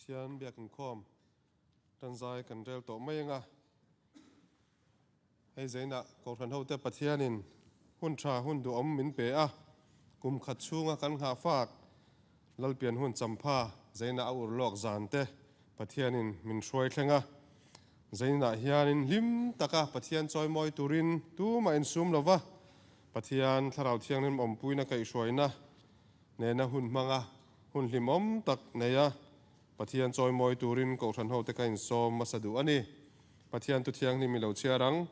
Pathian biak in khom tan zai kan rel to mai nga hei zaina ko than ho te Pathianin hun tha hun du om min pe a kum khat chunga kan nga fak lalpian hun champha zaina aur lok zan te Pathianin min shroi thlenga zaina hianin lim taka Pathian choi moi turin tu ma in sum lova Pathian tharau thiang nin om puina kai shroina nena hun manga hun limom tak neya Pathian choi moi turin ko than ho te kain som masadu ani Pathian tu thiang ni mi lo chiarang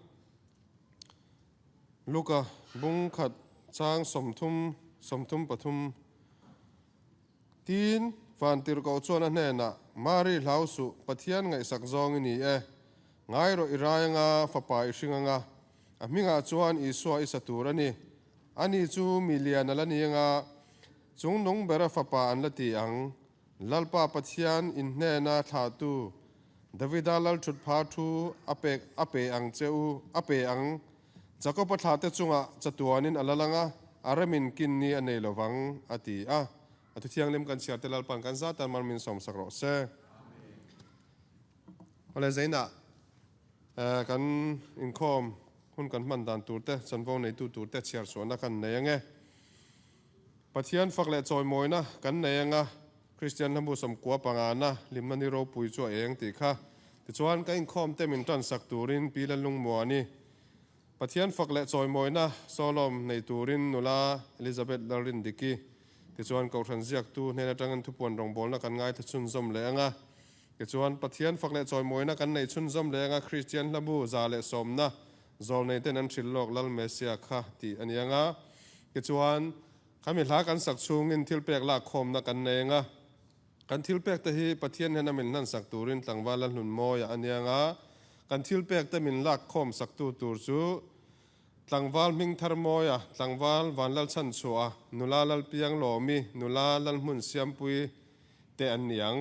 luka bung khat chang somthum pathum tin van tir ko chona hna mari hlausu Pathian ngai sak zong ni e ngai ro irayanga fapa isinganga aminga chuan iswa isaturani ani chu milian alanianga chungnung bera fapa anlati ang lalpa Pathian in hna thatu Davida lal thut pha thu ape ang cheu ape ang chako patha te chunga chatuanin alalanga aramin kin ni anei lovang ati a atu thiang lem kan sia te lal pan kan za tan mar min som sakro se ole zaina kan in khom hun kan man dan turte chanvo nei tu turte chiar so na kan nenge Pathian fakle choi moina kan nenga Christian lambu som kwa pangana limnani ro pui chu eng ti kha ti chuan ka in khom te min tan sak turin pilalung moani Pathian fakle choi moina solom nei turin nula Elizabeth larin diki ti chuan ko than ziak tu nena tangan thu pon rong bol na kan ngai thun zom lenga ti chuan Pathian fakle choi moina kan nei chun zom lenga Christian lambu za le somna zol nei ten an thillok lal mesia kha ti anianga ti chuan kami hla kan sak chung in thilpek la khom na kan nenga kan thilpek te hi Pathian hena min nan sak turin tlangwala hlun moya anianga kan thilpek te min lak khom sak tu tur chu tlangwal ming thar moya tlangwal wanlal chan chua nulalal piang lomi nulalal mun siampui te aniang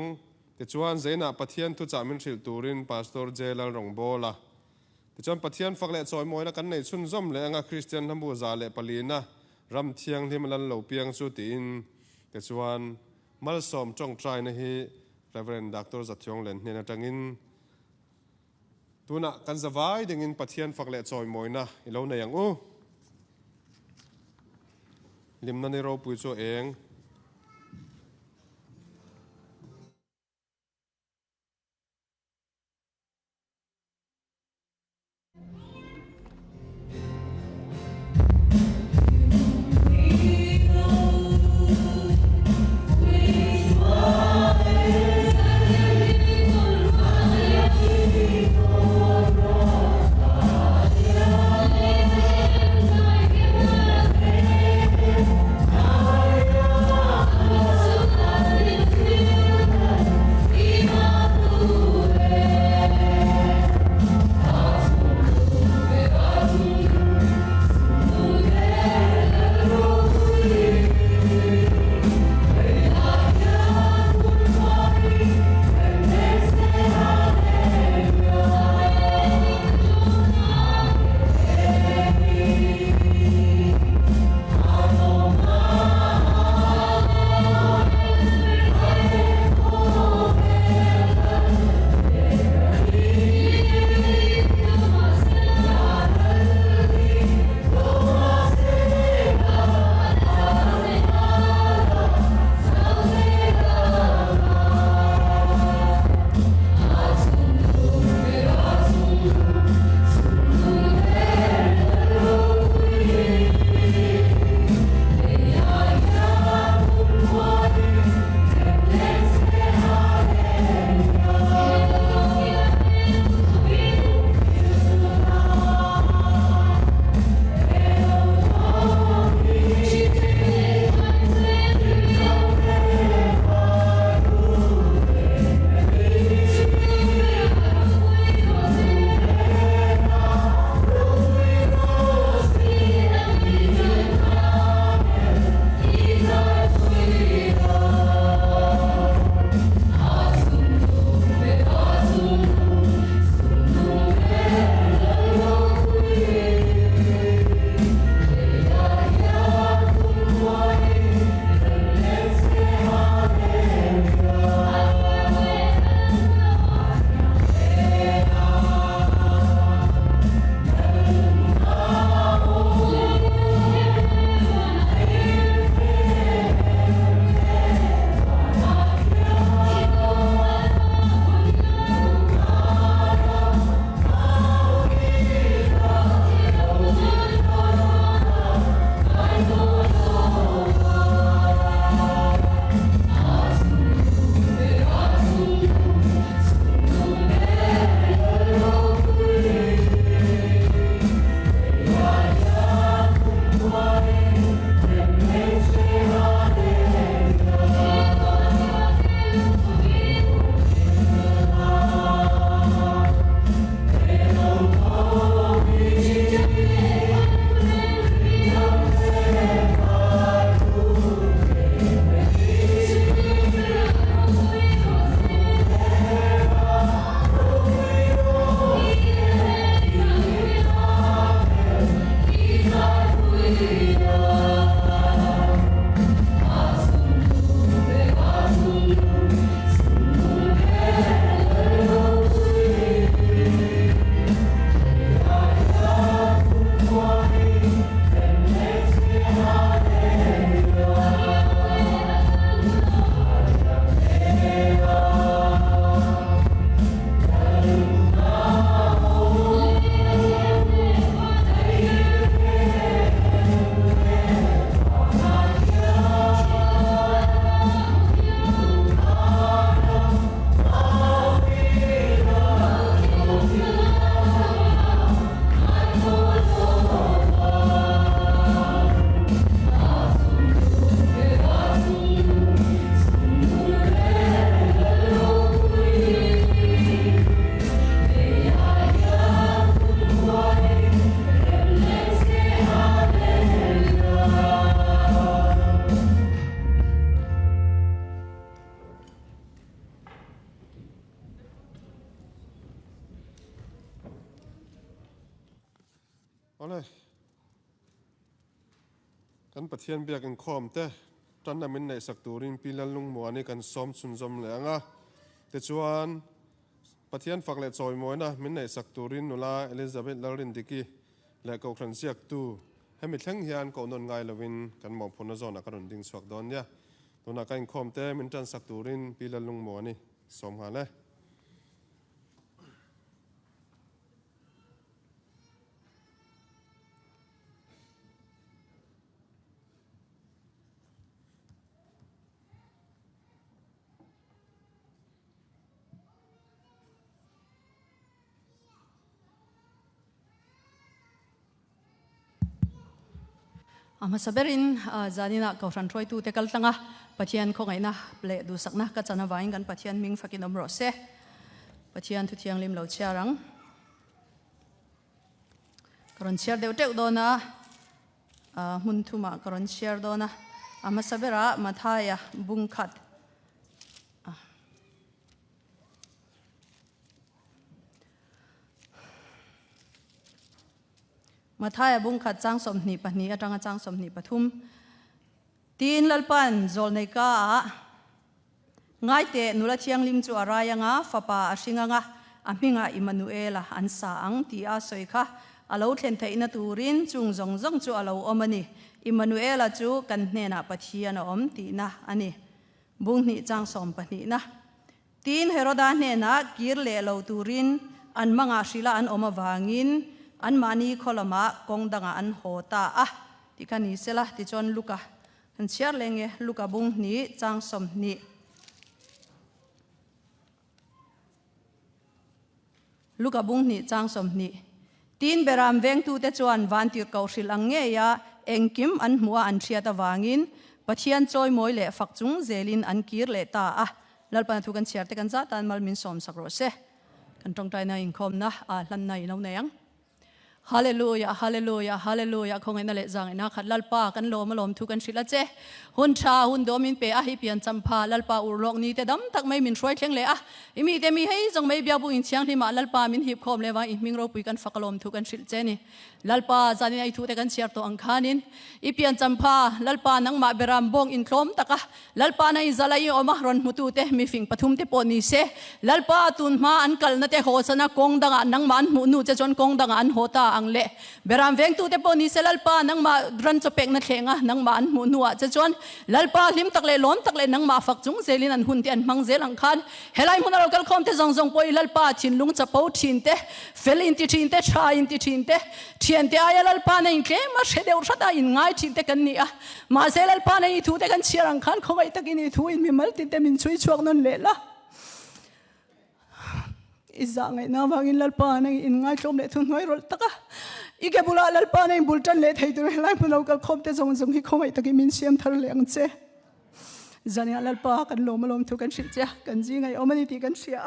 te chuan zaina Pathian tu cha min thil turin pastor jelal rongbola te chuan Pathian fakle choi moina kan nei chun zom le anga Christian lambu za le palina ram thiang hlimlan lo piang chu tin te chuan mal som tong trai na hi Reverend Dr. Zathiong len hena tangin tuna kan zawai dingin Pathian fakle choi moina ilo na yang u limna ni ro pui chu eng ole kan pathian biak in khom te tan namin nei sak turin pilal lung mo ani kan som sun zom le anga te chuan pathian fakle choi moina min nei sak turin nula Elizabeth Larin diki le ko khan siak tu hemi thleng hian ko non ngai lovin kan mo phuna zona karon ding suak don ya tuna kain khom te min tan sak turin pilal lung mo ani som ha le Amasaberin zanina kauran troi tu tekal tanga pathian khongai na ple du sakna ka chana wain gan pathian ming fakin omro se pathian thu thiang lim lo chiarang karon chiar deu teu dona mun thuma karon chiar dona amasabera mathaya bungkhat Mathaya bungkhat chang somni pahni atanga chang somni pathum tin lalpan zol nei ka ngai te nula thiang lim chu araya nga fapa asinga nga aminga Emmanuela ansa ang ti a soikha alo thlen theina turin chung zong zong chu alo omani Emmanuela chu kan hne na pathian om ti na ani bungni chang som pahni na tin heroda hne na kirle lo turin an manga shila an oma wangin an mani kholama kongdanga an hota tikani sela ti chon luka kan chiar lenge luka bung ni chang som ni luka bung ni chang som ni tin beram veng tu te chuan van tir kaushil ange ya engkim an hmuwa an thiata wangin pathian choi moi le fakchung zelin an kir le ta lalpan thu kan chiar te kan za tan mal min som sakro se kan tong tai na inkhom na hlan nai no neyang Hallelujah, hallelujah, hallelujah. Kung ina le zang ina khat lalpa kan lo malom thu kan shila che. Hun cha hun do min pe hi pian champa lalpa urlok ni te dam tak mai min roi thleng le imi te mi hei jong mai bia bu in chiang thima lalpa min hip khom le wa in ming ro pui kan fakalom thu kan shil che ni. Lalpa zani ai thu te kan chiar to angkhanin I pian champa lalpa nang ma beram bong in klom taka lalpa na izalai o mahron mutu te mi fing pathum te poni se lalpa tun ma an kal na te ho sana kong danga nang man mu nu che chon kong danga an hota ang le beram veng tu te poni se lalpa nang ma ran cho pek na thlenga nang ma an mu nuwa che chon lalpa lim tak le lom tak le nang ma fak chung zelin an hun ti an mang zel ang khan helai mun ro kal khom te zong zong poi lalpa chin lung cha pau thin te fel in ti thin te cha in ti thin te thian te aya lalpa na in ke ma shede ur shada in ngai thin te kan ni ma se lalpa na I thu te kan chiarang khan khongai takin I thu in mi mal ti te min chui chuak non le la izangai na wangin lalpa na in ngai tlom le thun noi rol taka ike bula lalpa na in bultan le thei tur helai mun kal khom te zong zong hi khongai takin min siam thar le ang che zania lalpa kan lom lom thu kan shil che kan ji ngai omani ti kan sia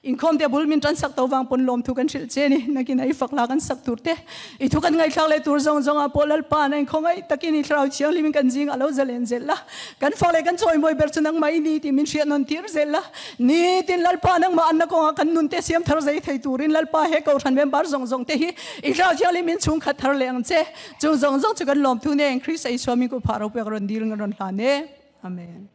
in khom te bul min tran sak to wang pon lom thu kan shil che ni nakin ai fakla kan sak tur te I thu kan ngai thak le tur zong zong a pol lalpa na khongai takin I thrau chiang limin kan jing alo zalen zella kan fakle kan choi moi ber chunang mai ni ti min sia non tir zella ni tin lalpa nang ma an ko kan nun te siam thar zai thei turin lalpa he ko than mem bar zong zong te hi I thrau chiang limin chung khat thar le ang che chung zong zong chu kan lom thu ne Chris ai swami ko pharo pe ron dil ngon la ne amen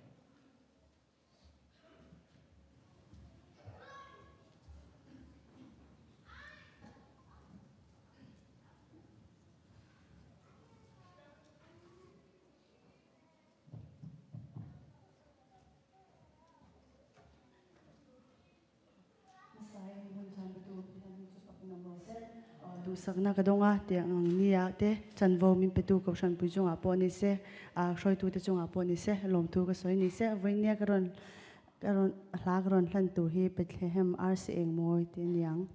sakna kadonga te ang niya te chanvo min petu ko shan pujung apo ni se a soi tu te chung apo ni se lom tu ka soi ni se ring nia karon hla karon hlan tu hi Bethlehem RC eng moi te niang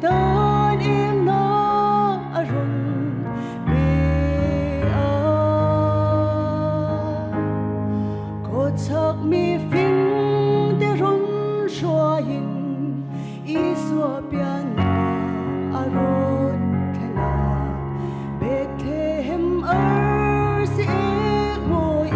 tan em nó run bê a có chắc mi phình để run xóa in ý xóa biển a run thế nào bê thế hem ở sẽ ngồi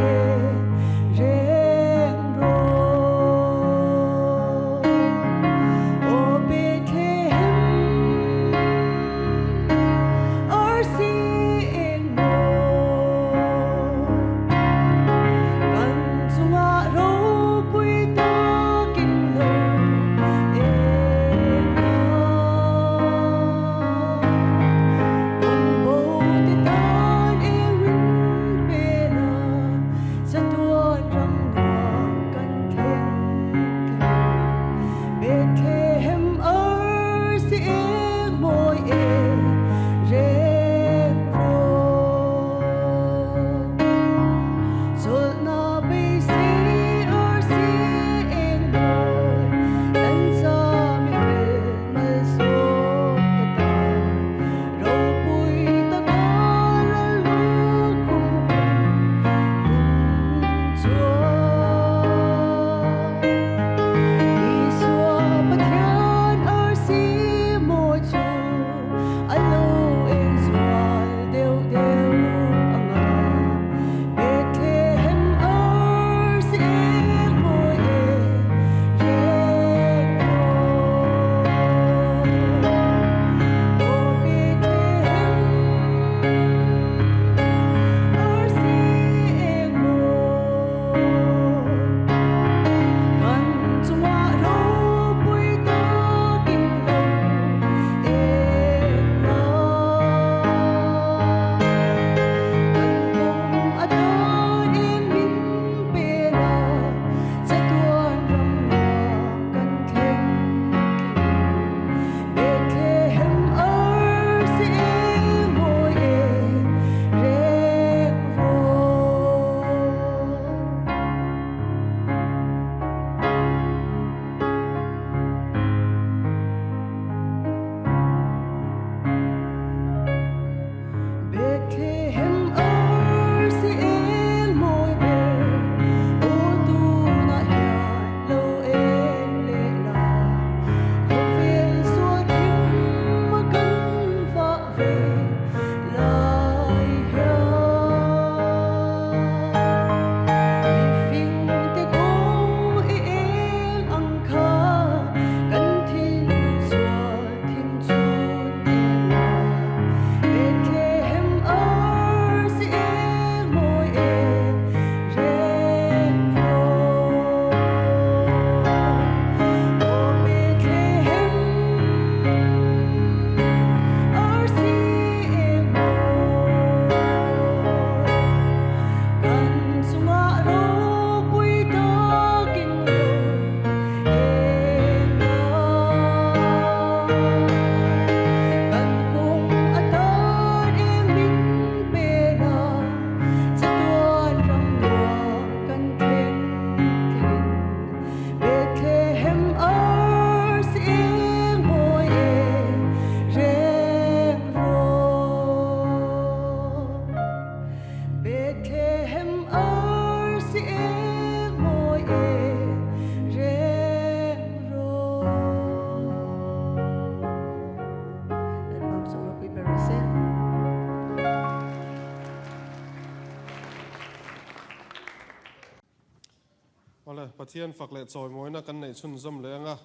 Pathian phật lệ choi moi na kan nei chun zom lenga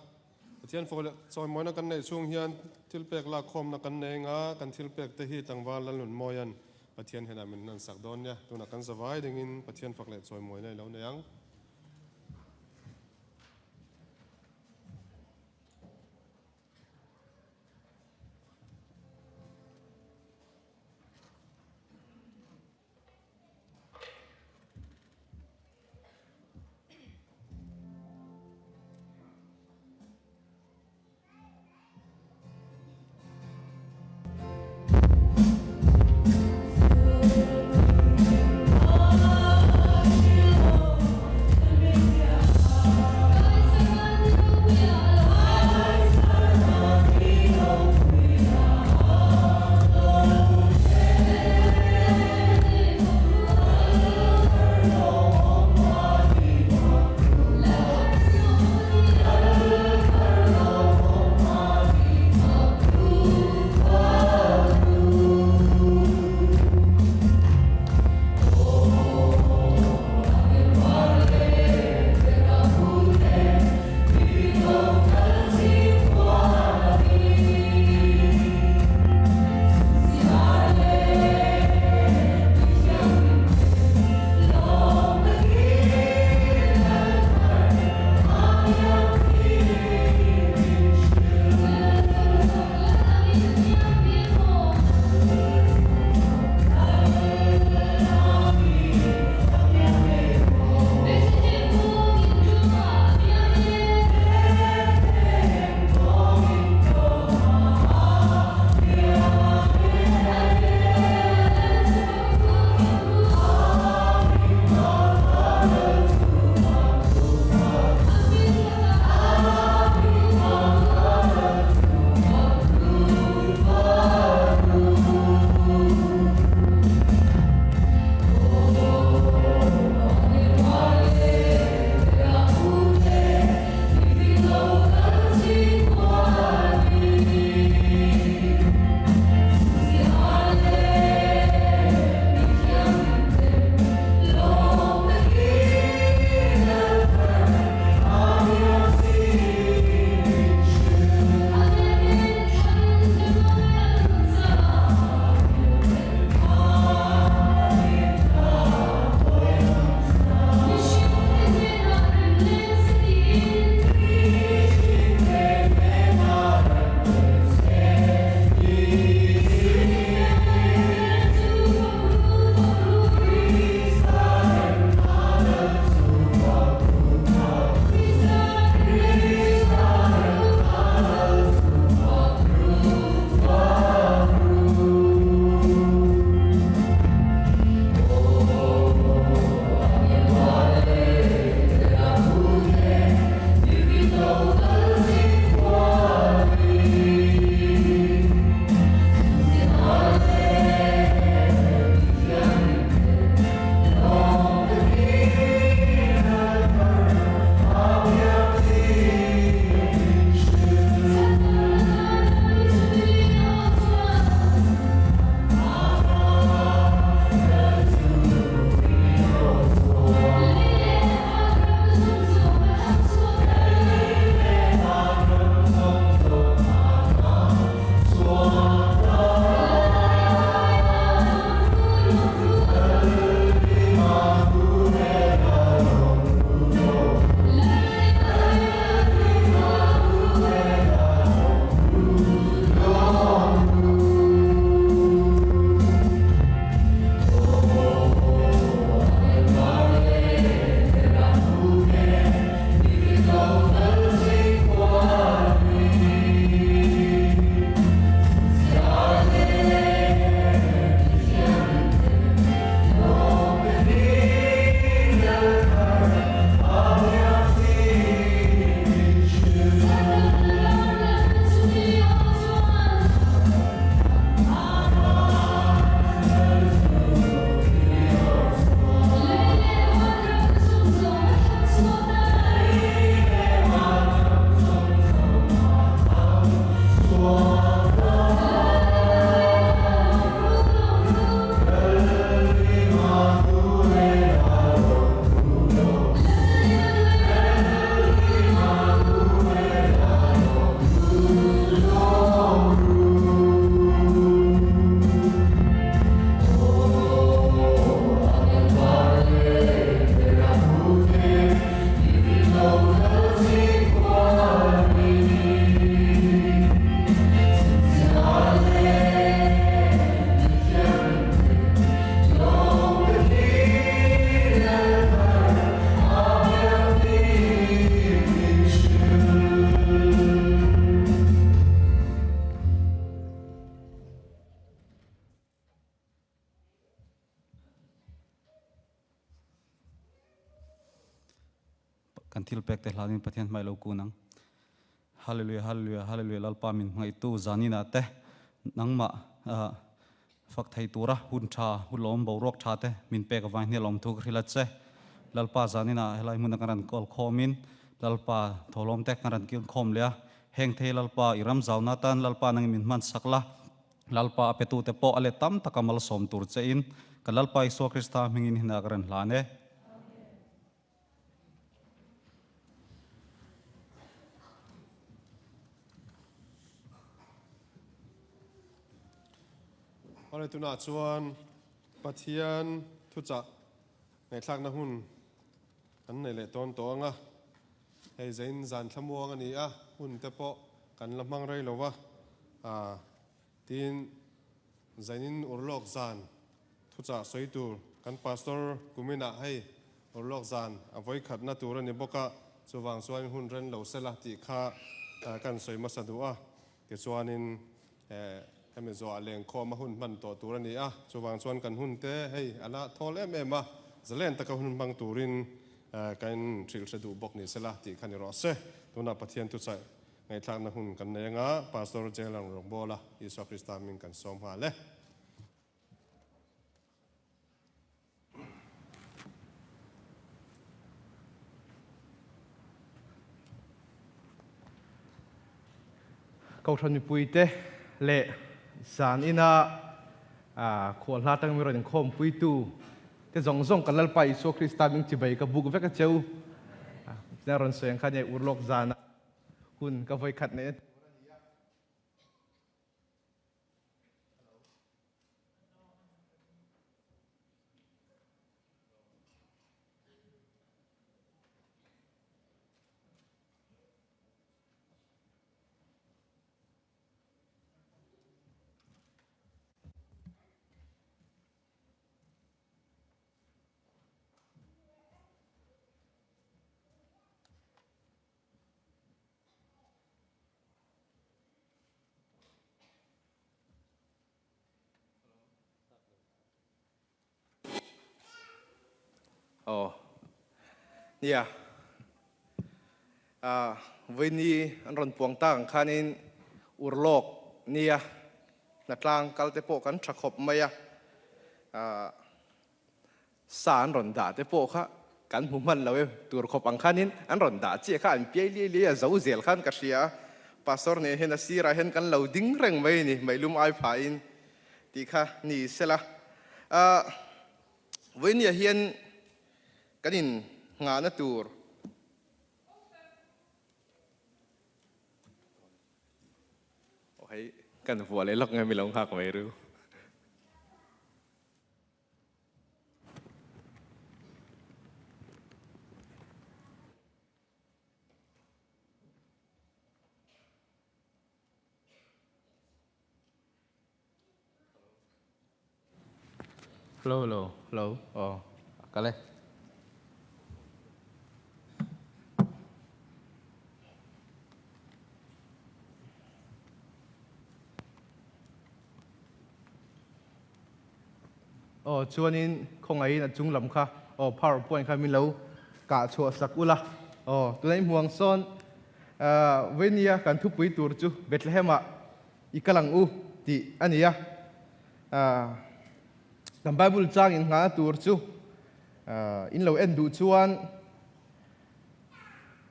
Pathian phật lệ choi moi na kan nei chung hian thilpek la khom na kan nei nga kan thilpek te hi tangwal lan lun moyan Pathian hena min nan sak don nya tuna kan zawai dingin Pathian phật lệ choi moi nei lo neang kan thil pek te hlanin pathian mai lo kunang hallelujah hallelujah hallelujah lalpa min ngai tu zanina te nangma fak thai tura hun tha hulom borok tha te min pek awai ne lom thu khrilat che lalpa zanina helai mun karan kol khomin lalpa tholom tek karan kil khom lia heng the lalpa iram zawna tan lalpa nang min man sakla lalpa apetu te po ale tam takamal som tur che in kan lalpa iso krista mingin hina karan hlane Hoi tu na chuan pathian thu cha nei thlak na hun kan nei le ton tonga hei zain zan thlamuang ani a hun te po kan lamang rei lowa tin zainin urlok zan thu cha soi tur kan pastor kumina hei urlok zan avoi khat na tur ani boka chuwang chuan hun ren lo sela ti kha kan soi ma sadu a ke chuanin hemi zo aleng kho ma hun man to turani a chuwang chuan kan hun te hei ana thol em em a zalen taka hun bang turin kan thil sedu bok ni sela ti khani ro se tuna pathian tu chai ngai thak na hun kan nenga pastor jelang rong bola Isu Krista min kan som ha le câu chuyện bùi tê lệ sản ina khổ la tăng mi rồi khom bùi tu te zong zong kan lalpa Isu Krista ming chi bai ka buk veka cheu na ron soyang khane urlok zana hun ka voi khat ne nia với ni anh ron puang tang khanin urlok nia natlang kalte po kan thakop maya san ron da te po kha kan human lawe tur khop ang khanin an ron da che kha an piai li li zo zel khan ka sia pastor ne hen asira hen kan loading reng mai ni mai lum ai pha in ti kha ni sela với ni hian kanin nga na tur hay kan vua lấy lọc ngay mi lông hạc mấy ru hello cái này chuanin khong ai na chung lam kha PowerPoint kha min lo ka chua sak ula tunai muang son venia kan thu pui tur chu Bethlehem a ikalang u ti ania kan Bible chang in nga tur chu in lo en du chuan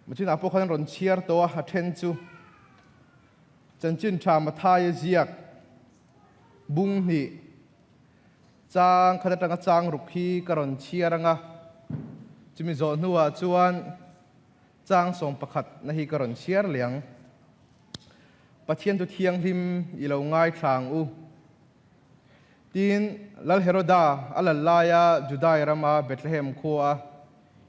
machin apo khan ron chiar to a then chu chanchin tha ma thai ziak bung ni chang khada tanga chang rukhi karon chiaranga chimi zo nuwa chuan chang som pakhat na hi karon chiar liang pathian tu thiang hlim i lo ngai thlang u tin lal heroda alalaya judai rama Bethlehem khoa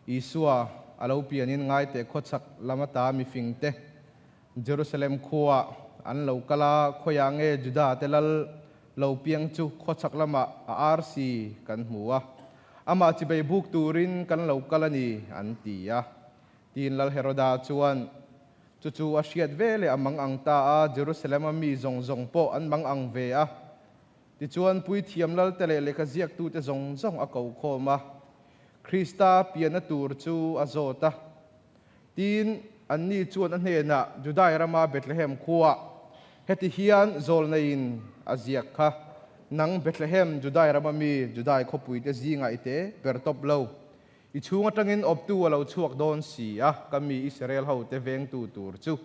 Isua alo pianin ngai te khochak lamata mi fingte Jerusalem khoa an lo kala khoyange juda telal lo piang chu khochak lama RC kan hmuwa ama chi bei buk turin kan lo kalani an tia tin lal heroda chuan chu a hriat vele amang angta a Jerusalem mi zong zong po an mang ang ve a ti chuan pui thiam lal tele le ka ziak tu te zong zong a ko khoma Krista piana tur chu azota tin an ni chuan an hne na Judai rama Bethlehem khuwa heti hian zol nein aziak kha nang Bethlehem Judai rama mi Judai khopui te zinga ite pertop lo I chunga tangin optu alo chuak don si a kami Israel ho te veng tu tur chu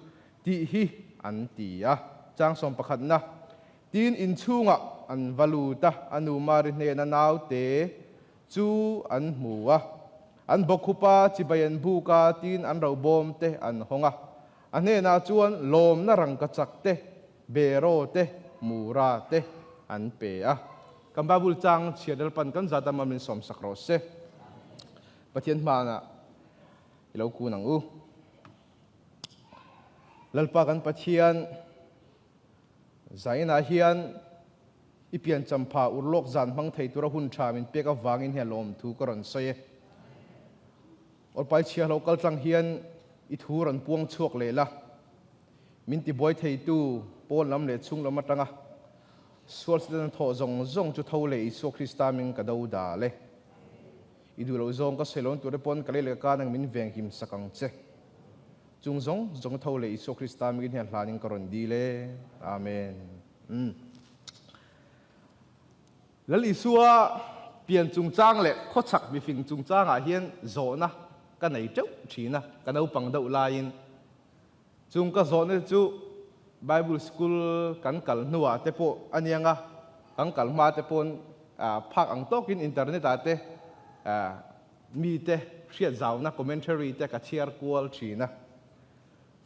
ti hi an ti a chang som pakhat na tin in chunga an valuta anu mari hne na nau te chu an muwa an bokhupa chibayan buka tin an robom te an honga ane na chuan lom na rang ka chak te bero te mura te an pe a kam babul chang chiadal pan kan zata mamin som sakro se pathian mana ilo ku nang u lalpa kan pathian zaina hian ipian champa urlok zan mang thei tura hun thamin peka wangin he lom thu karon soye or pai chia local tlang hian I thur an puang chuak le la min ti boy thei tu pol lam le chung lam atanga sual sidan tho zong zong chu tho le Isu Krista min ka do da le idu lo zong ka selon tu re pon kale le ka nang min veng him sakang che chung zong zong tho le Isu Krista min hian hlaning karon di le amen lal Isua pian chung chang le kho chak mi fing chung chang a hian zo na ka nei chau thina ka no pang do lain chung ka zo ne chu Bible school kan kal nuwa te po anianga kan kal ma te pon phak ang tokin internet ate mi te hriat zaw na commentary te ka share kual thina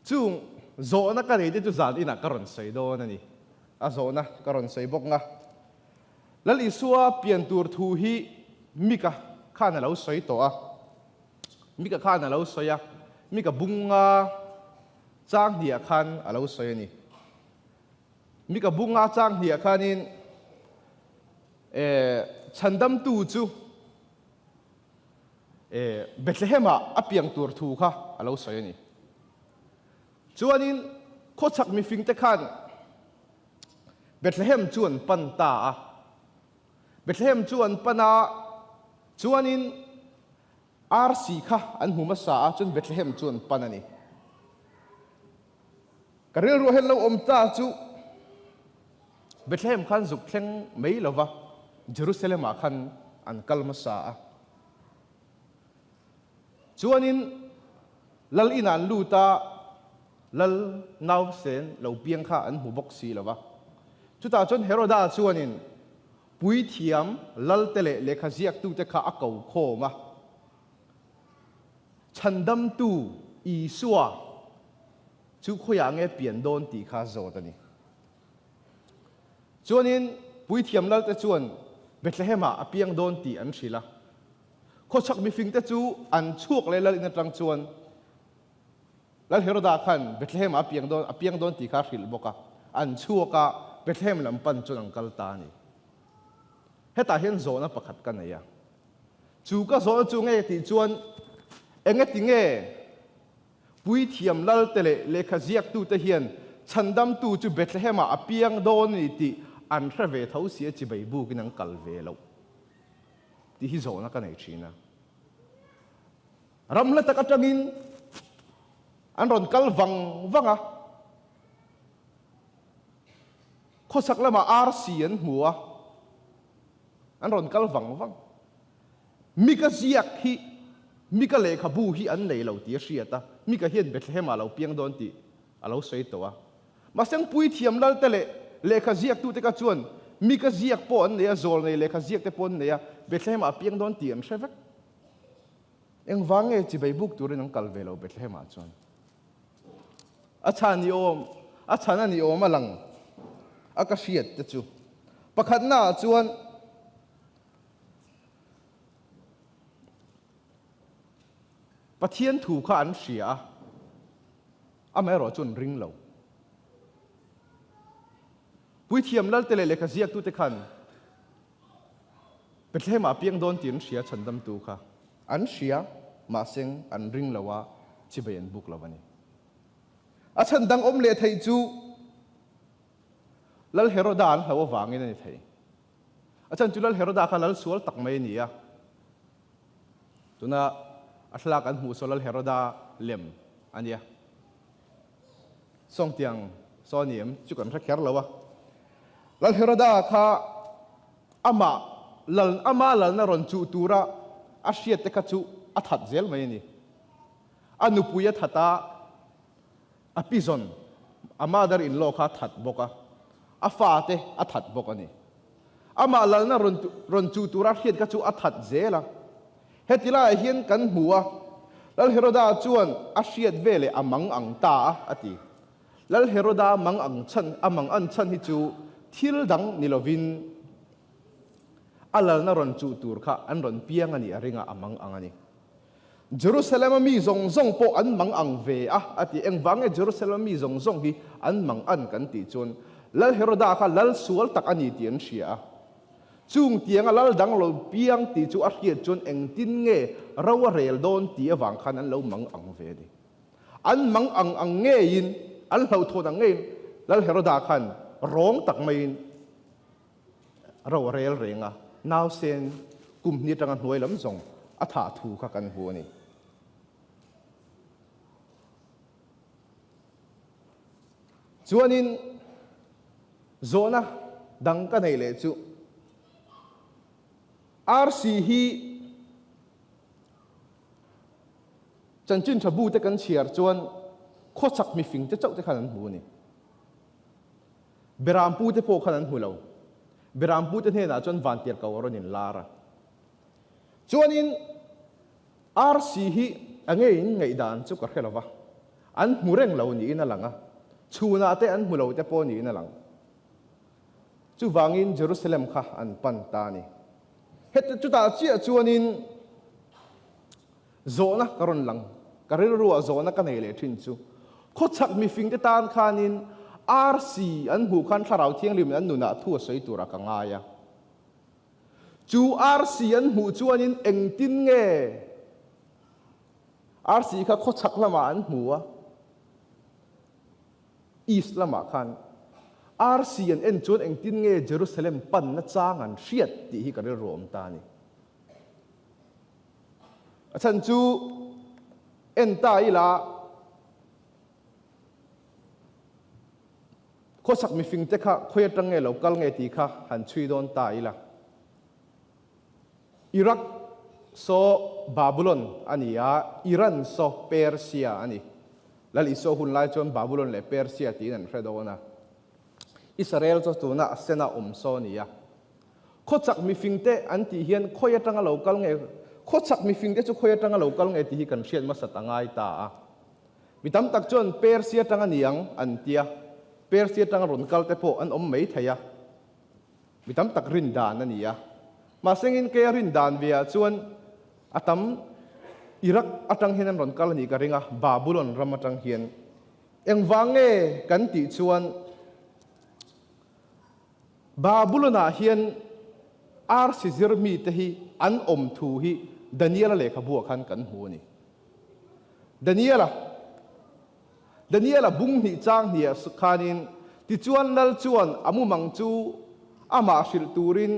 chung zo na ka nei te chu zan ina karon sei do na ni a zo na karon sei bok nga lal Isua pian tur thu hi mika khana lo soi to a mika khana lo soya mika bunga chang dia khan alo soi ni mika bunga chang dia khanin chandam tu chu Bethlehem a apiang tur thu kha alo soi ni chuanin khochak mi fing te khan Bethlehem chuan pan ta a Bethlehem chuan pana chuanin RC kha an huma sa a chun Bethlehem chuan pan ani karil ro hello om ta chu Bethlehem khan zuk thleng mei lova Jerusalem a khan an kalma sa a chuanin lal inan luta lal naw sen lo piang kha an hu bok si lova chuta chon Heroda chuanin pui thiam lal tele lekha ziak tu te kha akau khoma chandam tu Isua chu khoya nge pian don ti kha zo tani chuanin pui thiam lal te chuan Bethlehem a apiang don ti an thrila kho chak mi fing te chu an chuak le lal in atang chuan lal Heroda khan Bethlehem apiang don ti kha hril boka an chuaka Bethlehem lampan chuan ang kal ta ni heta hian zo na pakhat kan aya chu ka zo chu nge ti chuan enge tinge pui thiam lal tele lekha ziak tu te hian chandam tu chu Bethlehem a apiang don ni ti an thra ve thau sia chi bai bu kin ang kal ve lo ti hi zo na ka nei thina ramla tak atangin an ron kal wanga khosak lama RC an huwa an ron kal wang mika ziak hi mika lekha bu hi an nei lo ti hriata mika hian Bethlehem a lo piang don ti a lo soi to a masang pui thiam lal tele lekha ziak tu te ka chuan mika ziak po an nei zol nei lekha ziak te pon nei a Bethlehem a piang don ti an hrevek eng wange chi bai buk tur nang kal ve lo Bethlehem a chuan a chana ni om alang a ka hriat te chu pakhat na chuan pathian thu kha an hria a mai ro chun ring lo pui thiam lal tele lekha ziak tu te khan Bethlehem a piang don tin hria chandam tu kha an hria ma seng an ring lawa chibayan buk lawani a chandang om le thei chu lal Heroda an hawa wangin ani thei a chan chu lal Heroda kha lal sual tak mai ni a tuna aslak an hu solal Heroda lem anh đi song tiếng so niệm chú cần rất khéo lâu à lần Heroda kha ama lần na ron chu tura asiat te kha chu athat zel mai ni anupuya thata apizon mother in law kha that boka afa te athat bokani ama lần na ron chu tura hiat kha chu athat zela hetila hian kan hua lal Heroda chuan asiat vele amang ang ta ati lal Heroda mang ang chan amang an chan hi chu thil dang nilovin alal na ron chu tur kha an ron piang ani aringa amang angani Jerusalem mi zong zong po an mang ang ve ati engwange Jerusalem mi zong zong hi an mang an kan ti chun lal Heroda kha lal sual tak ani tian sia chung tiang lal dang lo piang ti chu a hiat chun eng tin nge rawa rel don ti awang khan an lo mang ang ve di an mang ang nge in an lo thon ang nge lal Heroda khan rong tak mai rawa rel renga now sen kum ni tang hnuai lam zong a tha thu kha kan hu ni chuanin zona dang ka nei le chu RC hi chanchin thabu te kan chiar chuan khochak mi fing te chau te khan hu ni berampu te po khan an hulo berampu te ne na chuan vantial ka ron in lara chuanin RC hi angein ngei dan chu ka khelawa an mureng lo ni in alanga chuna te an mulo te po ni in alang chu wangin Jerusalem kha an pan ta ni het chu ta chia chuanin zona karon lang karil ruwa zona ka nei le thin chu khochak mi fing te tan khanin RC an hu khan tharau thiang lim an nuna thu soi tura ka ngaya chu RC an hu chuanin eng tin nge RC kha khochak lama an huwa east lama khan RC an en chuan eng tin nge Jerusalem pan na chang an hriat ti hi karil rom ta ni achan chu en ta ila khosak mi fing te kha khoya tang nge local nge ti kha han chui don ta ila Iraq so Babylon ania Iran so Persia ani lali so hun lai chon Babylon le Persia ti nan hredona Israel cho tuna sena so nia khochak mi fing te an ti hian khoya tang local nge khochak mi fing te chu khoya tang local nge ti hi kan hriat ma satangai ta mitam tak chon Persia tang aniang an tia Persia tang ron kal te po an mei thaya mitam tak rin dan ania ma sengin ke rin dan via chuan atam Iraq atang hian ron kal ni ka ringa Babylon ramatang hian engwange kan ti chuan Babylona hian Arsizir mi te hi an thu hi Daniela le khabu khan kan hu ni Daniela bung ni chang ni sukhanin ti chuan nal chuan amu mang chu ama sil turin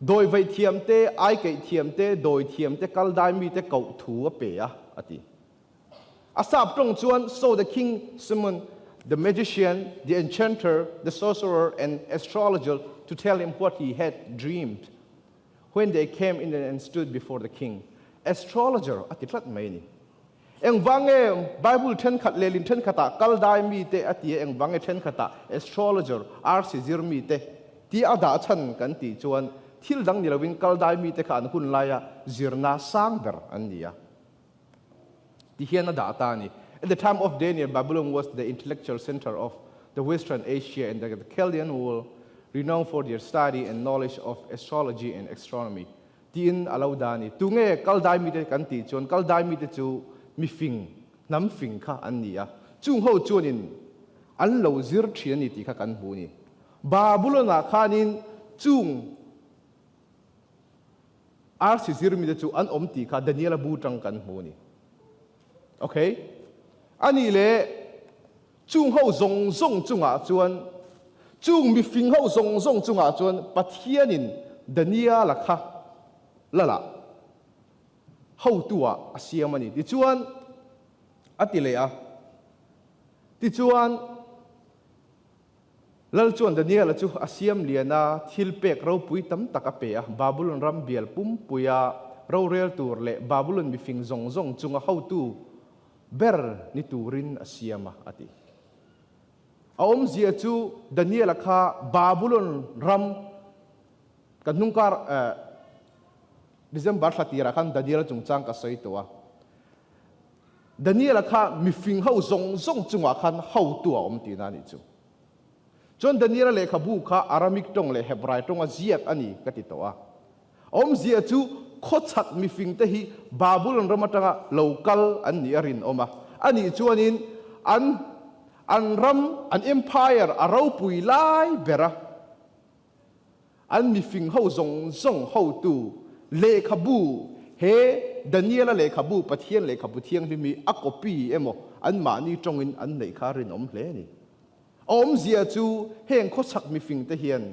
doi vai thiam te ai kai thiam te doi thiam te kal dai mi te kau thu a pe a ati asap tong chuan so the king summoned the magician, the enchanter, the sorcerer and astrologer to tell him what he had dreamed when they came in and stood before the king. Astrologer ati tlat mai ni engwange Bible then khat lelin then khata kal dai mi te ati engwange then khata astrologer Arsizir mi te ti ada chan kan ti chuan thil dang ni lovin kal dai mi te khan hun laya zirna sangber ania ti hian da ta ni. At the time of Daniel, Babylon was the intellectual center of the Western Asia and the Chaldean world, renowned for their study and knowledge of astrology and astronomy. Tin alaudani tunge kaldai mi te kan ti chon kaldai mi te chu mi fing nam fing kha ania chung ho chuanin an lo zir thian ni ti kha kan hu ni Babylona khanin chung Arsizir mi te chu an ti kha Daniela bu tang kan hu ni okay ani le chung ho zong zong chunga chuan chung mi fing ho zong zong chunga chuan pathianin Daniela kha lala ho tua asiamani ti chuan ati le a ti chuan lal chuan Daniel chu asiam liana thil pek ro pui tam taka pe a Babylon ram bial pum puya ro rel tur le Babylon mi fing zong zong chunga how tu ber ni turin asiama ati aom zia chu Daniel kha Babylon ram kanungkar December satira kan Daniel chungchang ka soi towa Daniel kha mi fing ho zong zong chunga khan how tu om ti na ni chu chon Daniel le khabu kha Aramaic tong le Hebrai tong a ziak ani ka ti towa om zia chu khochak mi fing te hi Babylon ramatanga local an ni arin oma ani chuanin an ram an empire arau pui lai bera an mi fing ho zong zong ho tu le khabu he Daniel le khabu pathian le khabu thiang mi akopi emo an ma ni tongin an nei kharin om hle ni om zia chu heng khochak mi fing te hian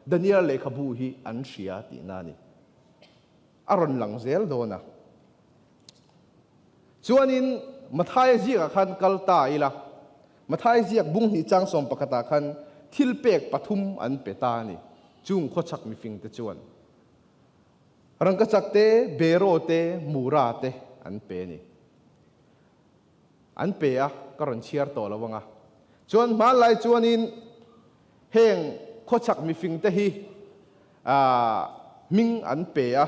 Daniel le khabu hi an sia ti na ni aron lang zel dona chuanin mathai ziak khan kalta ila mathai ziak bung hi chang som pakata khan thil pek pathum an peta ni chung khochak mi fing te chuan rangkachak te bero te mura te an pe ni an pe a karon chiar to lawanga chuan malai chuanin heng khochak mi fing te hi ming an pe a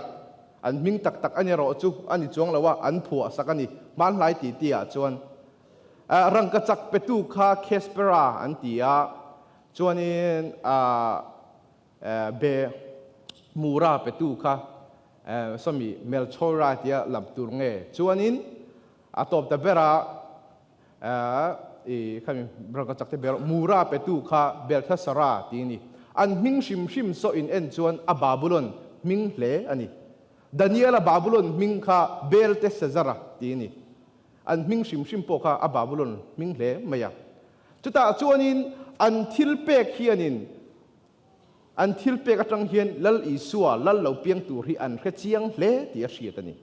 an ming tak tak ani ro chu ani chuang lawa an phua sakani man lai ti ti a chuan rangkachak petu kha Khespera an tia chuanin be mura petu kha somi Melchora tia lamtur nge chuanin atop ta bera khami rangkachak te bera mura petu kha Belthasara ti ni an ming shim so in en chuan a Babylon ming hle ani Daniel a Babylon ming kha Belteshazzar ti ni an ming shim po kha a Babylon ming hle maya chuta chuanin an thil pek hianin an thil pek atang hian lal isua lal lo piang tur hi an khe chiang hle ti a hriat ani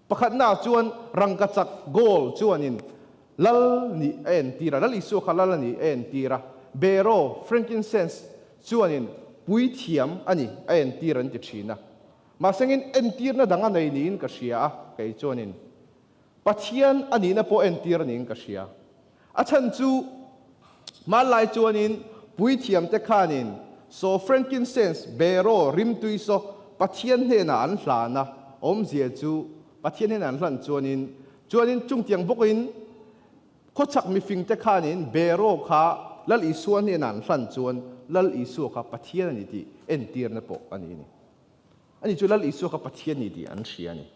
pakhat na chuan rangkachak gol chuanin lal ni en tira lal isu kha lal ni en tira bero frankincense chuanin pui thiam ani en tiran ti thina ma sengin en tir na danga nei nin ka hria kai chuanin pathian ani na po en tir nin ka hria a chan chu malai chuanin pui thiam te khanin so frankincense bero rim tui so pathian he na an hlana om zia chu pathian he na an hlan chuanin chung tiang bokin khochak mi fing te khanin bero kha lal isuan he na an hlan chuan lal isu kha pathian ani ti en tir na po ani ni ani chu lal isu kha pathian ni ti an hria ni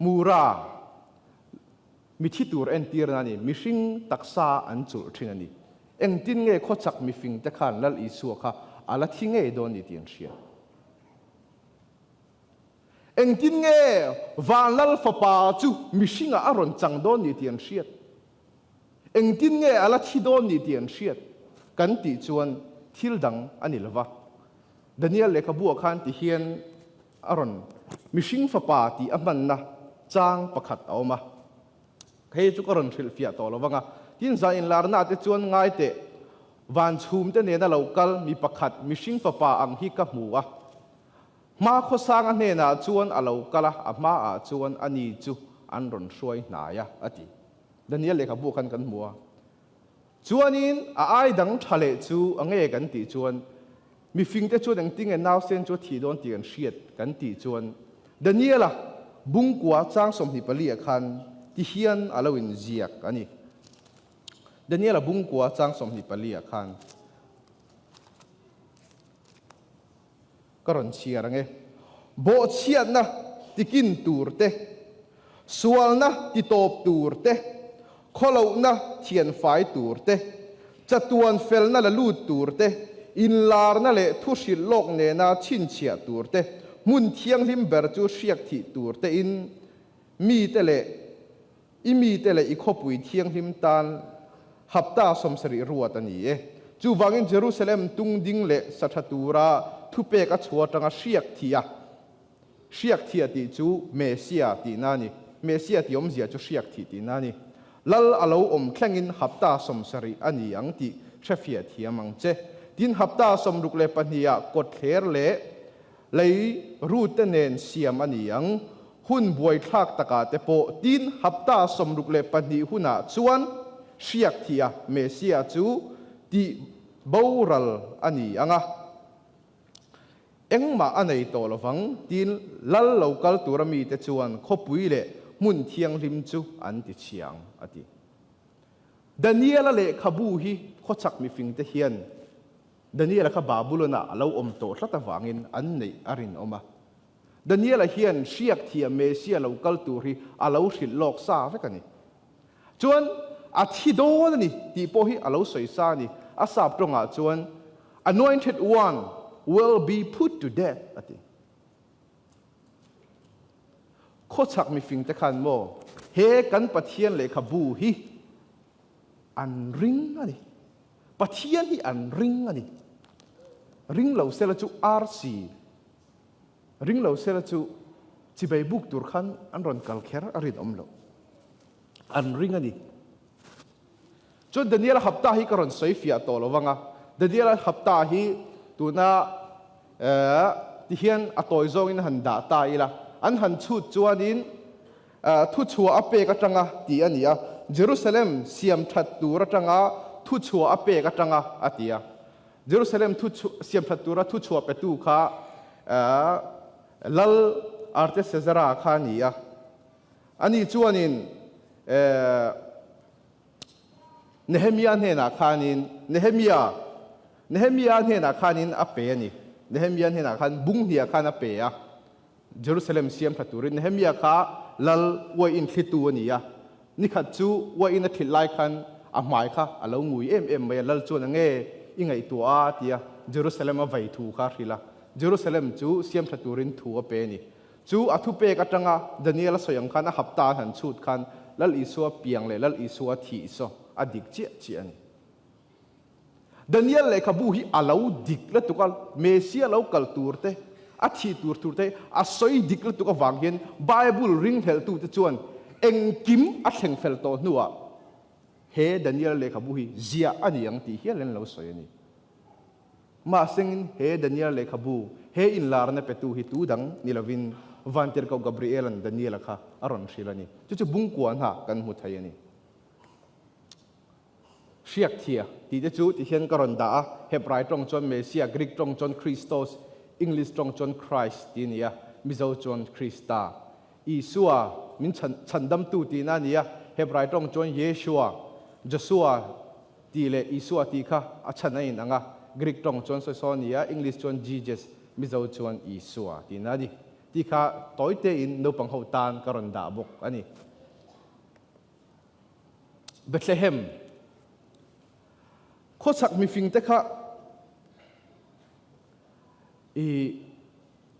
mura mi thitur en tir na ni mi hring taksa an chu thin ani eng tin nge khochak mi fing te khan lal isu kha ala thinge don ni ti an hria eng tin nge van lal fa pa chu mi hringa aron chang don ni ti an hriat eng tin nge ala thi don ni ti an hriat kan ti chuan thil dang ani lova Daniel le khabu khan ti hian aron mi hring fa pa ti aman na chang pakhat awma he chu karon thil fia to lowanga tin za in larna te chuan ngai te van chhum te ne na local mi pakhat mi hring fa pa ang hi ka hmuwa ma kho sang a ne na chuan a local a ma a chuan ani chu an ron hruai hnaya ati Daniel le khabu khan kan hmuwa chuanin a ai dang thale chu ange kan ti chuan mi fing te chu dang ting e naw sen chu thi don ti an hriat kan ti chuan Daniela bungkwa chang som hi pali a khan ti hian alawin ziak ani Daniela bungkwa chang som hi pali a khan karon chiar ange bo chiat na tikin turte sual na ti top turte kholo na thian fai turte chatuan fel na la lut turte in lar na le thu shil lok ne na chin chia turte mun thiang lim ber chu hriak thi turte in mi te le i khopui thiang lim tan hapta somsari ruat ani e chu wangin Jerusalem tung ding le sathatura thu pe ka chuatanga hriak thia ti chu Mesia ti nani Mesia ti om zia chu hriak thi ti nani lal alo thlengin hapta somsari ani angti trafia thiamang che tin hapta somruk le pahnia kot thler le lei route nen siam ani ang hun buai thak taka te po tin hapta somruk le pani huna chuan siak thia mesia chu ti boral ani anga engma anei to lovang tin lal local turami te chuan khopui le mun thiang lim chu an ti chiang ati Daniela le khabu hi khochak mi fing te hian Daniela kha babulona alo to tlata wangin an nei arin oma Daniela hian siak thia mesia local turi alo hril lok sa vekani chuan a thi don ni ti po hi alo soi sa ni asap tonga chuan anointed one will be put to death ati khochak mi fing te khan mo he kan pathian le khabu hi an ring ani pathian hi an ring ani ring lo sela chu RC ring lo sela chu chibei buk tur khan an ron kal kher arin omlo an ring ani chon Daniel hapta hi karon soifia to lowanga Daniel hapta hi tuna ti hian atoi zong in handa ta ila an han chut chuanin thu chua ape ka tanga ti ania Jerusalem siam that tur tanga thu chua ape ka tanga atia Jerusalem thu siam that tur thu chua pe tu kha lal arte sezara khania ani chuanin Nehemia hena khanin Nehemia hena khanin ape ani Nehemia hena khan bung hia khan ape a Jerusalem siam thaturin Nehemia kha lal wa in khitu ania ni khat chu wa in a thilai khan a mai kha alo ngui em mai lal chu na nge ingai tu a tia Jerusalem a vai thu kha rila Jerusalem chu siam thaturin thu ape ni chu athu pe ka tanga Daniel soyang khan a hapta han chut khan lal isua piang le lal isua thi so adik chi ani Daniel le khabu hi alo dik la tukal mesia lo kal turte a thi turte a soi dik la tuka wanghen Bible ring hel tu te chuan engkim a thleng fel to nuwa he Daniel le khabu hi zia ani ang ti hian len lo soi ani ma sengin he Daniel le khabu he in lar na petu hi tu dang nilovin vantir ko Gabriel an Daniel kha aron shilani chu bungkuan ha kan mu thai ani siak thia ti te chu ti hian karon da Hebrai tong chon Mesia Greek tong chon Christos English tong chon Christ ti nia mizo chon Christa Isua min chandam tu ti na nia Hebrai tong chon Yeshua Joshua ti le Isua ti kha a chanain anga Greek tong chon Sonia English chon Jesus mizo chon Isua ti na di ti kha toite in no pang ho tan karon da bok ani Bethlehem khosak mi fing te kha i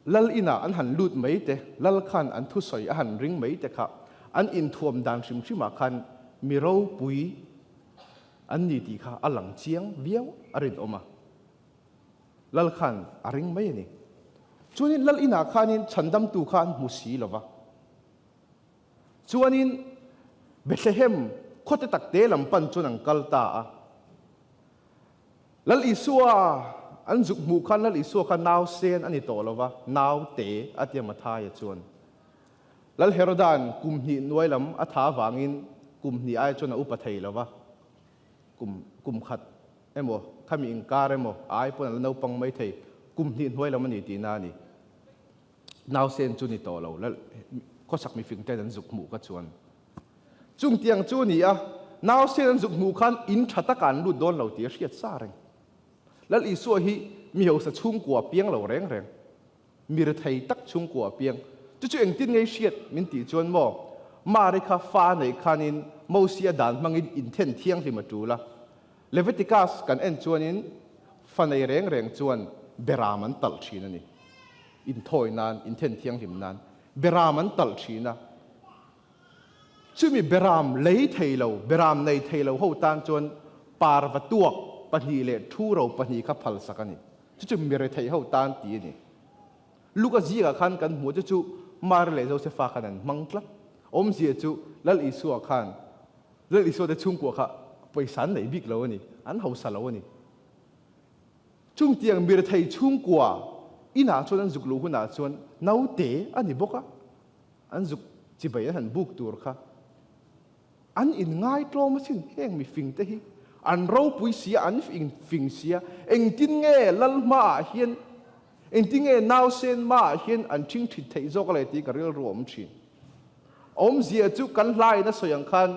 lal ina an han lut mai te lal khan an thu soi a han ring mai te kha an in thuam dan sim ma khan mi ro pui an ni ti kha alang chiang viau arin oma lal khan a ring mai ni chuanin lal ina khanin chandam tu khan musi lova chuanin Bethlehem khote takte lampan chunang kalta a lal isua an zuk mu khan lal isua khan naw sen ani to lova naw te atia matha ya chuan lal Herodan kumhni nuailam atha wangin kumhni ai chona upathei lova kum khat emo khami inkar emo ai pon no pang mai thei kumhni nuailam ani ti na ni naw sen chuni to lo lal khosak mi fing te dan zuk mu ka chuan chung tiang chu ni a naw sen an zuk mu khan in thata kan lu don lo ti riat sa reng lal isua hi mi ho sa chung kwa piang lo reng mi re thei tak chung kwa piang chu eng tin ngei riat min ti chuan mo mari kha fa nei khanin mosia dan mangin inthen thiang hlima tu la Leviticus kan en chuanin fa nei reng chuan beraman tal thina ni in thoi nan inthen thiang hlim nan beraman tal thina chumi beram lei theilo beram nei theilo ho tan chuan parvatuak pahni le thu ro pahni kha phal sakani chu mi re thei ho tan ti ni luka zia khan kan mu chu mar le Josepha khanan mangtla om zia chu lal isua khan lel iso te chung kwa kha paisan nei bik lo ni an hausa lo ni chung tiang mir thei chung kwa ina chuan an zuk lu huna chuan nau te ani boka an zuk chi bai han buk tur kha an in ngai tlom sin heng mi fing te hi an ro pui sia an fing sia eng tin nge lal ma hian eng tin nge nau sen ma hian an thing thit thei zok le ti ka ril rom thin om zia chu kan lai na soyang khan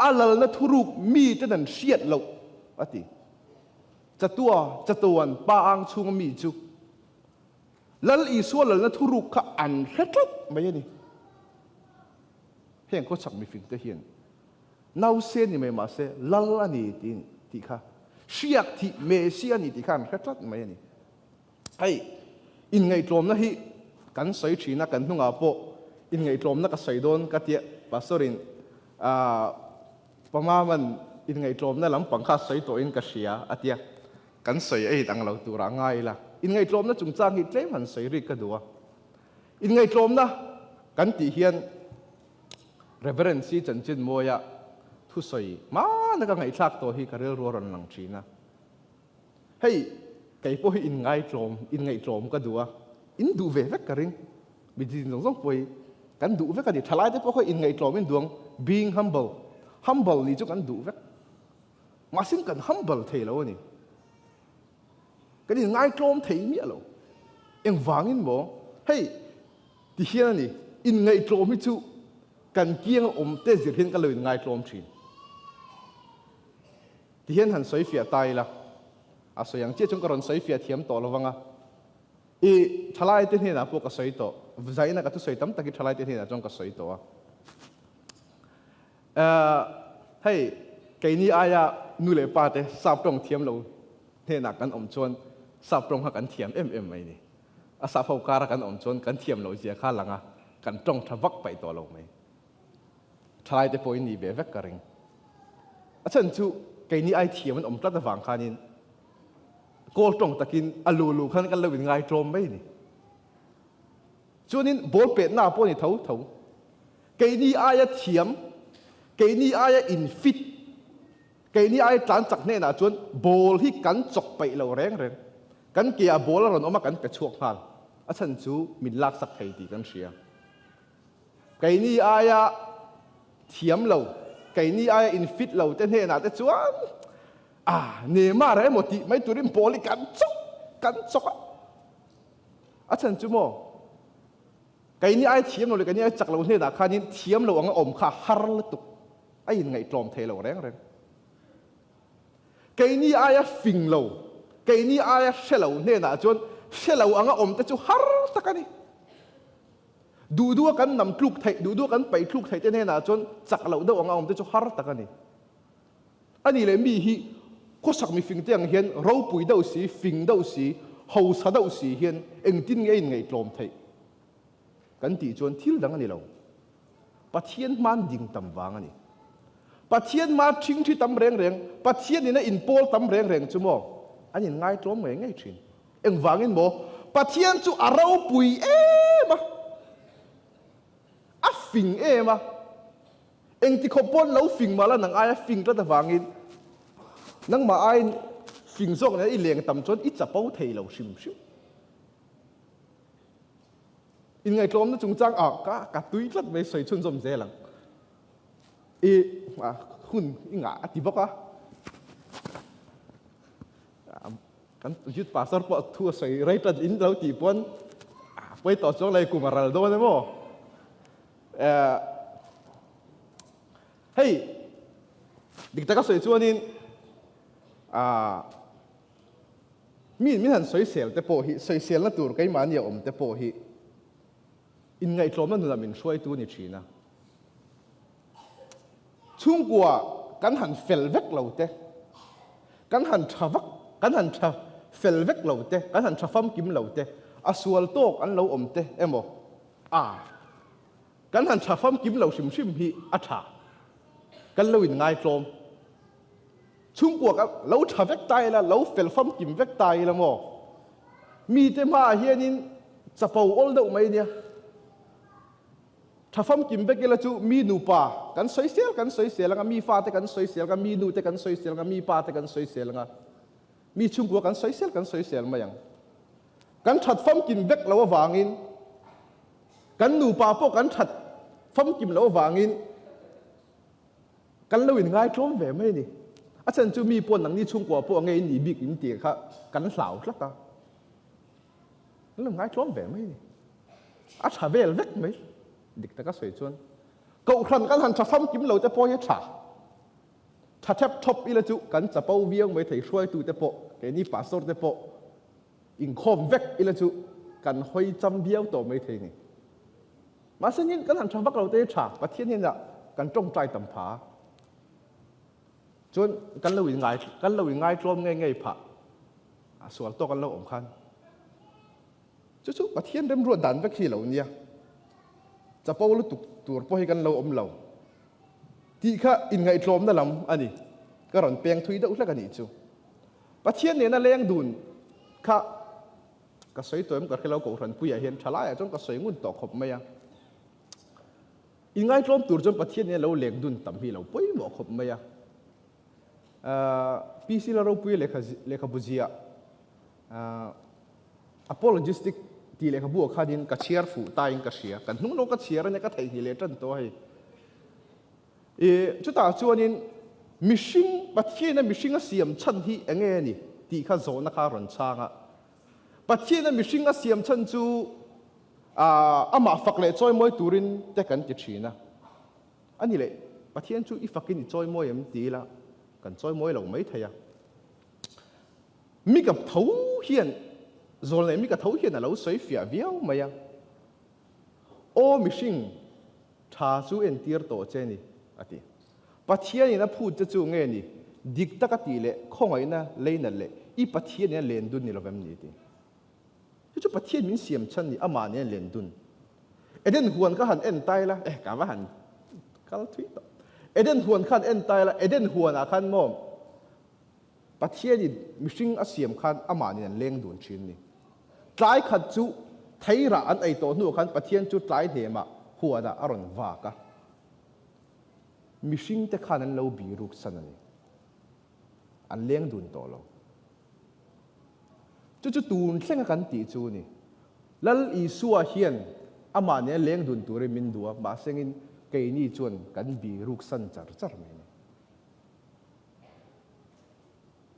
alal na thuruk mi te nan hriat lo ati chatuan pa ang chung mi chu lal i so lal na thuruk kha an hretlat mai ni heng ko chak mi fing te hian nau sen ni mai ma se lal ani ti kha hriak thi me sia ni ti khan hretlat mai ni ai in ngai tlom na hi kan soi thina kan hnunga po in ngai tlom na ka soi don ka tia pastorin pamaman in ngai tlom na lam pangkha soi to in ka sia atia kan soi ai tang lo tura ngai la in ngai tlom na chung chang hi tlem han soi ri ka duwa in ngai tlom na kan ti hian reverend si chanchin moya thu soi ma na ka ngai thak to hi ka rel ro ron lang thina hei kai po hi in ngai tlom ka duwa in du ve vek ka ring mi din zong poi kan du vek ka di thalai te po ko in ngai tlom in duang being humble ni chu kan du vek ma sin kan humble thei lo ni cái gì ngay trôm thấy mía lâu, em vàng in bố, hey, thì hiện nay in ngay trôm hết chú, cần kiêng tết diệt hiện cái lời ngay trôm chín, thì hiện hẳn sấy phía tay là, sấy yang chia chúng cái rốn sấy phía thiếm to là vâng à, thalai tên hiện là bộ cái sấy to, vậy là cái tu sấy tắm ta cái thalai tên hiện là trong cái sấy to hey, cái này ai nuôi lệ pa thế, sắp trong thiếm lâu, thế là cần chuan sắp trong ha kan thiam em mai ni a sa phau kara kan chon kan thiam lo zia kha langa kan tong thavak pai to lo mai thlai te point ni be vek ka ring a chan chu ke ni ai thiam an tlat awang khanin kol tong takin alu khan kan lo win ngai trom mai ni chuanin bol pe na po ni tho ke ni ai thiam ke ni ai in fit ke ni ai tlan chak ne na chuan bol hi kan chok pai lo reng kan kia bol ron oma kan pe chuak hal a chan chu min lak sak thei ti kan ria kai ni aya thiam lo kai ni aya in fit lo te he na te chuan ne ma re mo ti mai turin bol kan chok a chan chu mo kai ni aya thiam lo le kai ni aya chak lo he na khanin thiam lo anga om kha har la tu ai ngai tlom thei lo reng cái ni ai phình lâu cái ni ai xe lâu nên là chôn xe lâu anga te chu har takani du kan nam tluk thei du kan pai tluk thei te nên là chôn chak lâu đâu anga te chu har takani ani le mi hi ko sak mi phing te ang hian ro pui đâu si phing đâu si hau sa đâu si hian eng tin ngai tlom thei kan ti chôn thil dang ani lo pathian man ding tam wang ani pathian ma thing thi tam reng pathian ni na in pol tam reng chu mo anin ngai tlom ngai thin eng wangin mo pathian chu arau pui ma a phing ma eng ti khopon lo phing mala nang ai phing ta wangin nang ma ai phing zok na i leng tam chon i chapau thei lo sim in ngai tlom na chung chang ka tui tlat me soi chun zom zelang hun inga ati boka kan yut pasar po thu sai right at in lo ti pon poi to chong lai kumaral do ne mo hey dik ta ka soi chuanin min han soi sel te po hi soi sel na tur kai man ya te po hi in ngai tlom na min soi tu ni thina chung qua kan han fel vek lo te kan han thavak kan han tha fel vek lo te kan han thafam kim lo te asual tok an lo te emo kan han thafam kim lo sim hi atha kan lo in ngai tlom chung qua ka lo thavek tai la lo fel fam kim vek tai la mo mi te ma hianin chapau ol do mai nia ถ้าฟังกิมเบกละจูมีนูปากันสวยเสียลงมีฟ้าแต่กันสวยเสียลงมีนูแต่กันสวยเสียลงมีป้าแต่กันสวยเสียลงมีชุ่มกัวกันสวยเสียลมาอย่างกันถัดฟังกิมเบกแล้ววางินกันนูปาพวกกันถัดฟังกิมแล้ววางินกันเราอย่างง่ายจมแหวไม่นี่อาจารย์จูมีปนหนังนี่ชุ่มกัวพวกไงนี่บิ๊กอินเตียค่ะกันสาวสักตาแล้วง่ายจมแหวไม่นี่อาชาเวลเล็กไหมดิกตะก็สวยชวนกูครั้งกันหันจะฟังกิมเราจะพอยังฉาถ้าแทบทบอีละจุกันจะเป้าเวียงไม่ถึงช่วยตูแต่โปะแกนี่ป่าสดแต่โปะอิงคอมเวกอีละจุกันห้อยจำเบี้ยวต่อไม่ถึงนี่มาสิ่งนี้กันหันจะฟังเราจะฉาประเทศนี้น่ะกันจงใจต่ำผาจนกันเราอย่างไงจอมง่ายๆผาส่วนตัวกันเราอมคันจุประเทศเริ่มรวดดันไปขี้เหล่านี้จะเป้าลุตุกตัวพอให้กันเราอมเราที่ข้าอินไงจอมนั่นลำอันนี้ก็ร้อนเปียงทุยได้อุตกันนี่จูประเทศนี้น่าเลี้ยงดุนข้าก็สวยตัวมันก็ให้เราโกรธผู้ใหญ่เห็นฉลาดจนก็สวยงุ่นต่อขบไม่ยังอินไงจอมตัวจนประเทศนี้เราเลี้ยงดุนต่ำพี่เราปุ้ยหมอขบไม่ยังปีสิเราปุ้ยเลขาบุจีapologistic ที่เลขาบัวข้าดินกับเชียร์ฝูตายกับเชียร์กันนุ่งโลกับเชียร์เนี่ยก็ไทยที่เลจันตัวให้จุดต่างชวนนี้มิชิงประเทศนั้นมิชิงก็เสียมชันที่เองนี่ที่ข้าโซนนักการรันช่างอ่ะประเทศนั้นมิชิงก็เสียมชันจูอามาฝักเล่จอยมวยตูรินแต่กันจะชีนะอันนี้เลยประเทศจูอีฝักินจอยมวยมันดีละกันจอยมวยเราไม่ไทยมีกับเท้าเฮียนrồi này mi cả thấu hiện là lâu sấy phia véo mày à, ô mi sinh thà chú en tiệt tổ trên đi, ati, bắt thiên này na phun cho chú nghe đi, địch ta cái tỷ lệ không ai na lấy na lệ, ý bắt thiên này lên đun này là vấn đề đi, chú bắt thiên mình xiêm chân đi, ama này lên đun, Eden huan cái hàn en tay la, cả vài hàn, cả tweet, Eden huan khăn en tay la, Eden huan à khăn mồm, bắt thiên đi, mi sinh à xiêm khăn ama này lên đun chín đi. Trái khát chú thấy ra anh ấy tổ nụ khăn bắt thiên chú trái thế mà hùa đã aron vả cả mi sinh te khăn anh lâu bị rục sân này anh liang đun tổ lâu chú tuôn xem cái tí chú này lal isua hiền ama này liang đun tổ rồi mình đùa mà xem cái này chuan cái bị rục sân char char này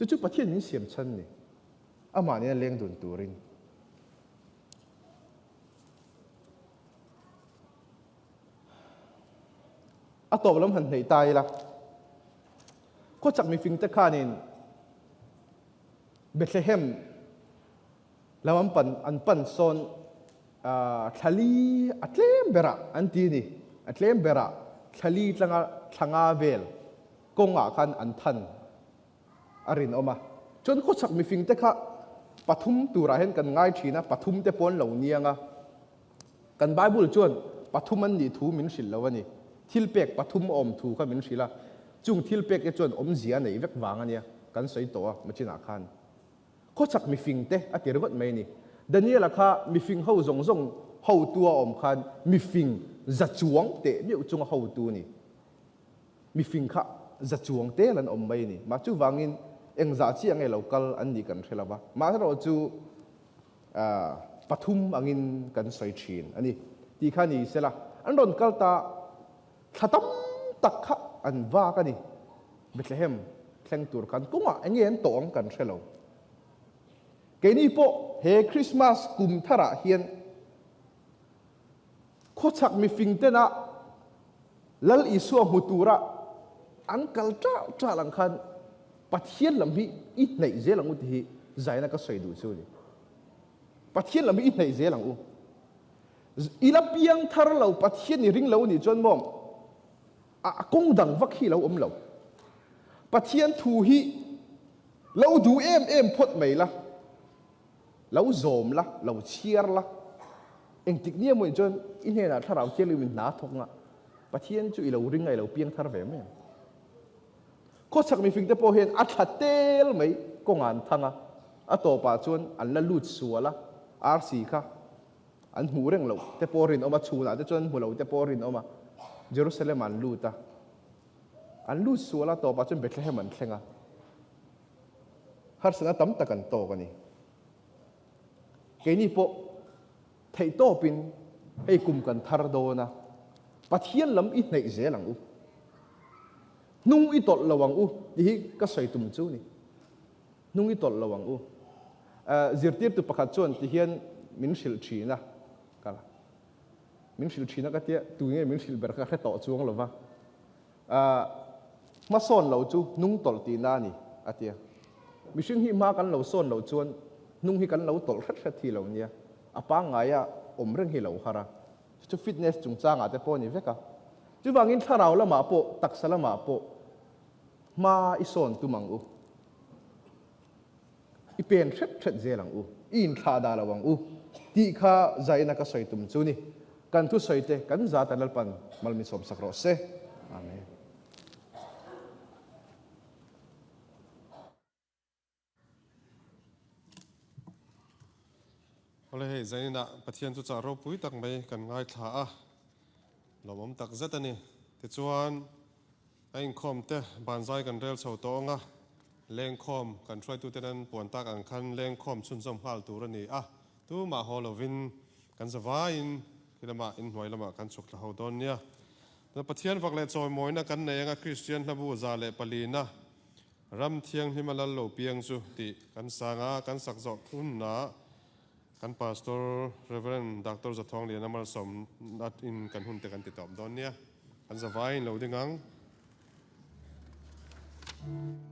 chú bắt thiên mình xiêm chân này ama này liang đun tổ rồi à tổ lắm hẳn này tai là có chắc mình phình tất cả nên Bethlehem làm anh pan son thali atlem bera anti ni atlem bera thali thanga vel konga khan an than arin oma chon có chắc mình phình tất cả pathum tu ra hen kan ngai thina pathum te pon lo nianga kan Bible chon pathum an ni thu min sil lawani thil pek pathum om thu kha min sila chung thil pek e chon om zia nei vek wang ania kan soi to ma china khan ko chak mi fing te a tir got mai ni Daniel kha mi fing ho zong zong ho tua om khan mi fing za chuang te mi chung ho tu ni mi fing kha za chuang te lan om mai ni ma chu wangin eng za chi angai local an ni kan thela ba ma ro chu pathum angin kan soi thin ani ti kha ni sela an ron kalta Khatam takha an va ka ni Bethlehem thleng tur kan kunga engien tong kan hrelo ke ni po he Christmas kum thara hian kho chak mi fing te na lal isu mutura an kal tra lang khan pathian lam hi it nei je lang ut hi zaina ka soi du chu ni pathian lam hi it nei je lang u ila piang thar lo pathian ni ring lo ni chon mom a kong dang vak hi lo om lo pathian thu hi lo du em phot mai la lo zom la lo chiar la eng tik nia moi chon in he na tharau chelu min na thok nga pathian chu i lo ring ai lo piang thar ve me ko chak mi fing te po hen a thatel mai ko ngan thanga a to pa chon an la lut suala rc kha an mu reng lo te porin oma chuna te chon mu lo te porin oma Jerusalem an luta an lu suala to pa chon Bethlehem an thlenga har sana tam takan to kani ke ni po thei to pin ei kum kan thar do na pathian lam i nei zelang u nung i tot lawang u hi ka sai tum chu ni nung i tot lawang u zirtir tu pakhat chon ti hian min sil thina kala min sil thina ka tia tu nge min sil ber ka to chuang lova ma son lo chu nung tol ti na ni atia mission hi ma kan lo son lo chuan nung hi kan lo tol khat thi lo nia apa ngaya om reng hi lo hara chu fitness chung changa te po ni veka chu wangin tharau lama po taksala ma po ma ison tu mang u i pen thet zelang u in tha da lawang u ti kha zaina ka soi tum chu ni kan tu soi te kan za ta nal pan malmi som sakro se amen ole hei zaina pathian chu cha ro pui tak mai kan ngai thla a lomom tak zatani ti chuan ain khom te banzai kan rel chho to nga leng khom kan try tu tenan pon tak ang khan leng khom chun som hal tur ani a tu ma holovin kan zawain kilama in hoi lama kan chuk la ho don nia na pathian vak le choi moina kan nei anga Christian na bu za le palina ram thiang himalal lo piang chu ti kan sanga kan sak zo thun na kan pastor reverend dr zathong le namal som nat in kan hun te kan ti tom don nia kan zawain lo dingang Hallelujah.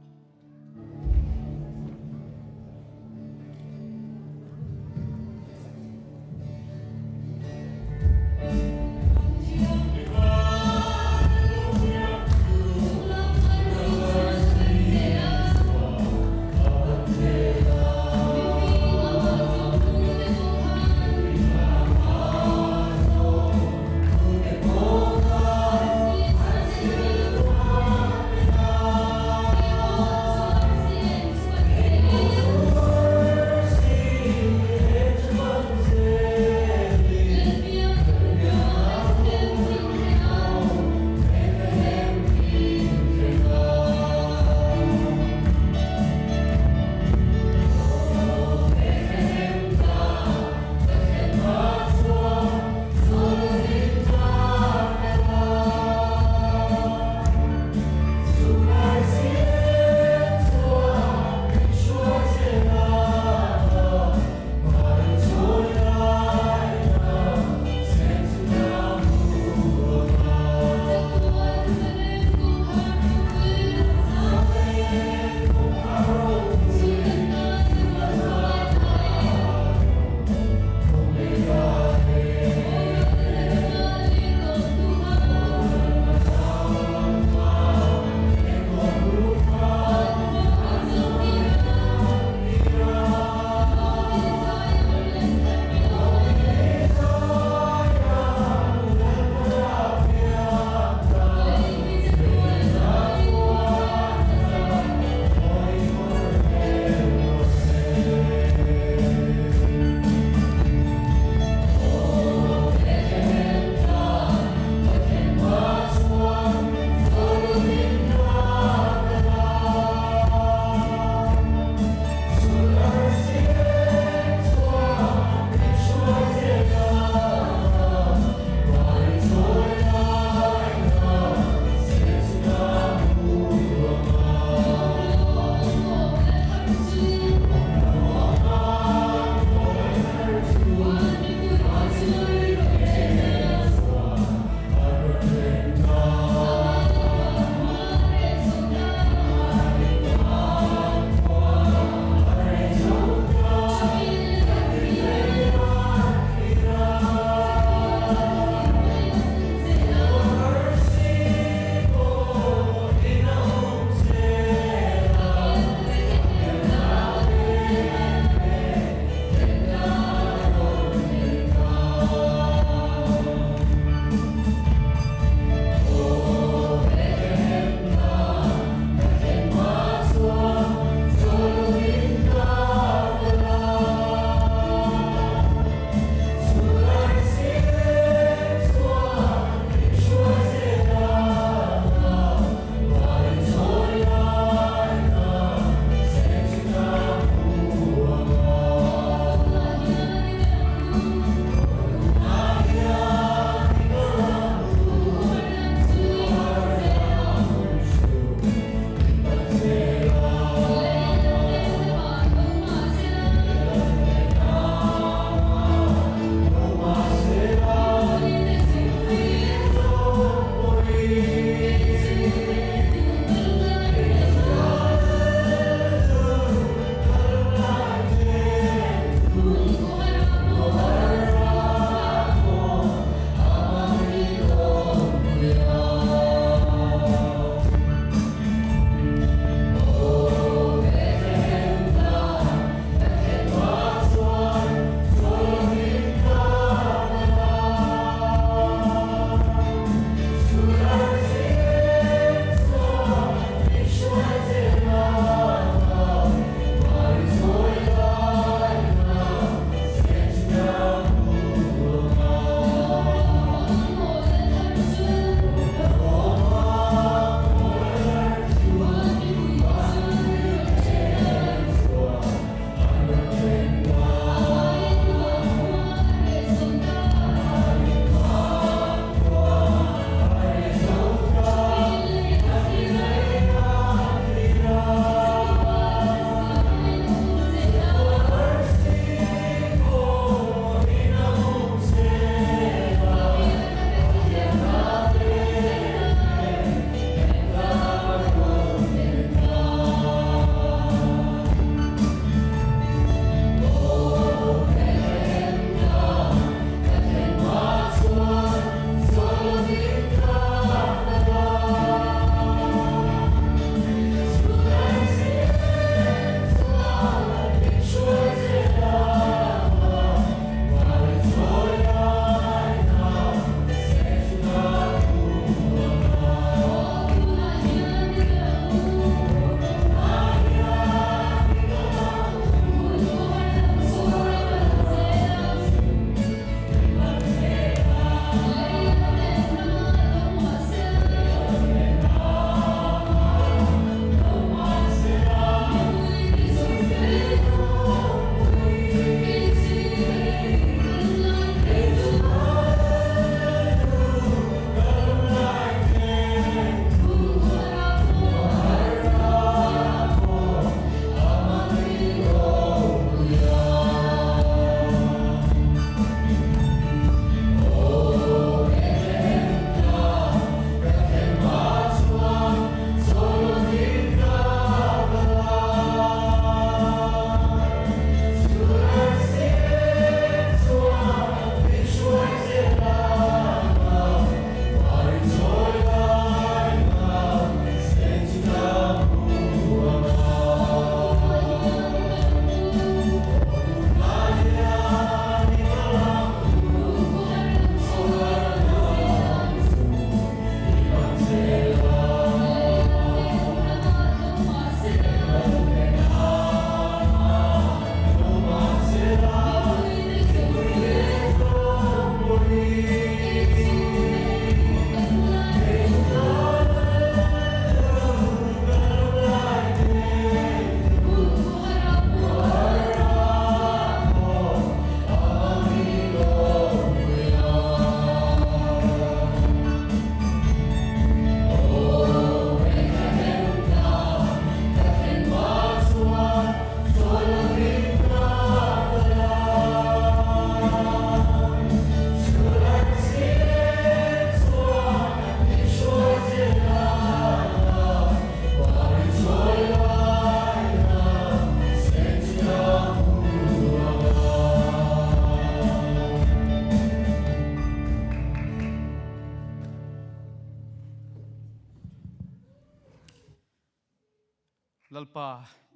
lalpa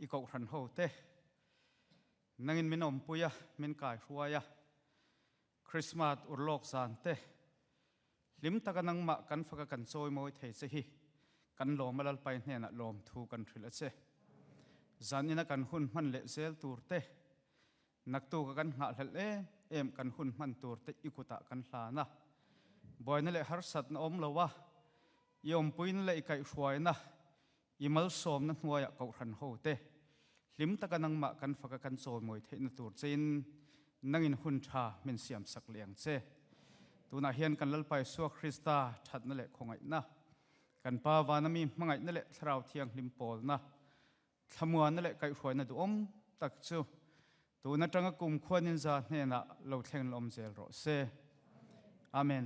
i kau ran ho te nangin min om puya min kai hruaya Christmas urlok san te lim taka nang ma kan faka kan choi moi thei se hi kan lom malal pai hne na lom thu kan thil che zanina kan hun man le zel tur te nak tu ka kan nga hlal em kan hun man tur te ikuta kan hla na boina le har sat na om lowa yom puin le kai hruai na imal som na hnuaya kau ran ho te lim taka nang ma kan faka kan choi moi thei na tur chin nangin hun tha min siam sak liang che tuna hian kan lalpai suwa Krista that na le khongai na kan pa wanami mangai na le thrau thiang hlim pol na thamua na le kai hruai na du om tak chu tuna tanga kum khwanin za hne na lo thleng lom zel ro se amen